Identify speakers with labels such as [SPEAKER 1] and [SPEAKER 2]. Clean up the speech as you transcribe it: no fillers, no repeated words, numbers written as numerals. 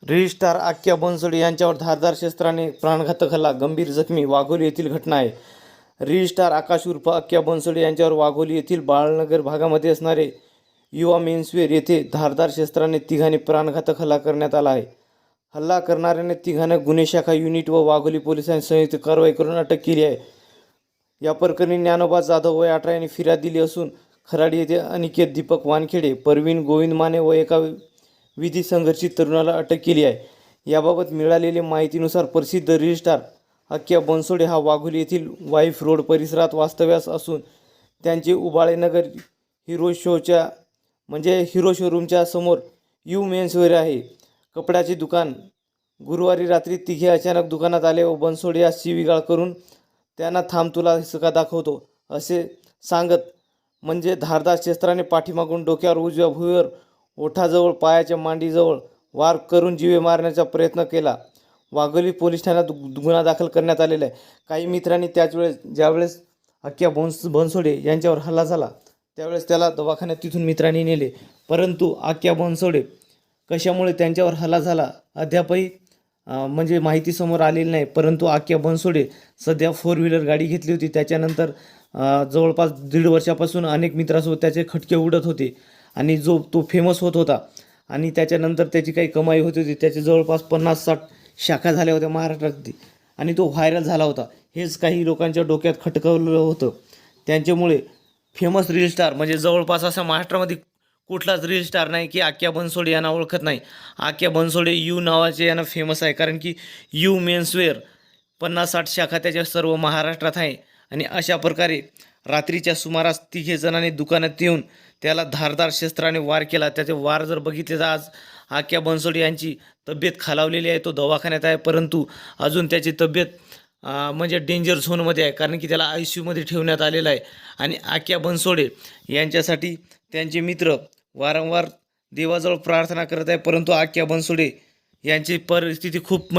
[SPEAKER 1] Reel star Akya Bansode यांच्यावर धारदार शस्त्राने प्राणघातक हल्ला, गंभीर जखमी. वाघोली येथील घटना आहे. रील स्टार आकाश उर्फ आक्या बनसोडे यांच्यावर वाघोली येथील बाळनगर भागामध्ये असणारे युवा मेन्सवेअर येथे धारदार शस्त्राने तिघांनी प्राणघातक हल्ला करण्यात आला आहे. हल्ला करणाऱ्याने तिघांना गुन्हे शाखा युनिट व वाघोली पोलिसांनी संयुक्त कारवाई करून अटक केली आहे. या प्रकरणी ज्ञानोबा जाधव वय 18 यांनी फिर्याद दिली असून खराडी येथे अनिकेत दीपक वानखेडे, परवीन गोविंद माने व एका विधी संघर्षित तरुणाला अटक केली आहे. याबाबत मिळालेल्या माहितीनुसार प्रसिद्ध रील स्टार आक्या बनसोडे हा वाघोली येथील वाईफ रोड परिसरात वास्तव्यास असून त्यांचे उबाळेनगर हिरो शोरूमच्या समोर यू मेन्सवेअर आहे कपड्याचे दुकान. गुरुवारी रात्री तिघे अचानक दुकानात आले व बनसोडे यास शिवीगाळ करून त्यांना थांब तुला हिसका दाखवतो असे सांगत धारदार शस्त्राने पाठीमागून डोक्यावर, उजव्या भुईवर, ओठाजवळ, पायाच्या मांडीजवळ वार करून जीवे मारण्याचा प्रयत्न केला. वाघोली पोलीस ठाण्यात गुन्हा दाखल करण्यात आलेला आहे. काही मित्रांनी ज्यावेळेस आक्या बनसोडे यांच्यावर हल्ला झाला त्यावेळेस त्याला दवाखान्यात तिथून मित्रांनी नेले, परंतु आक्या बनसोडे कशामुळे त्यांच्यावर हल्ला झाला अद्यापही माहिती समोर आलेली नाही. परंतु आक्या बनसोडे सध्या 4 व्हीलर गाडी घेतली होती. त्याच्यानंतर जवळपास 1.5 वर्षापासून अनेक मित्रांसोबत त्याचे खटके उडत होते आणि तो फेमस होत होता आणि त्याच्यानंतर त्याची काही कमाई होत होती. त्याचे जवळपास 50-60 शाखा झाल्या होत्या महाराष्ट्रात आणि तो व्हायरल झाला होता. हेच काही लोकांच्या डोक्यात खटकवलं होतं. त्यांच्यामुळे फेमस रील स्टार जवळपास असा महाराष्ट्रामध्ये कुठलाच रील स्टार नाही की आक्या बनसोडे यांना ओळखत नाही. आक्या बनसोडे यू नावाचे यांना फेमस आहे, कारण की यू मेन्सवेअर 50-60 शाखा त्याच्या सर्व महाराष्ट्रात आहे. आणि अशा प्रकारे रात्रीच्या सुमारास तिघे जणांनी दुकानात येऊन त्याला धारदार शस्त्राने वार केला. त्याचे वार जर बघितले तर आज आक्या बनसोडे यांची तब्येत खालावलेली आहे. तो दवाखान्यात आहे, परंतु अजून त्याची तब्येत डेंजर झोनमध्ये आहे, कारण की त्याला ICUमध्ये ठेवण्यात आलेलं आहे. आणि आक्या बनसोडे यांच्यासाठी त्यांचे मित्र वारंवार देवाजवळ प्रार्थना करत आहे, परंतु आक्या बनसोडे यांची परिस्थिती खूप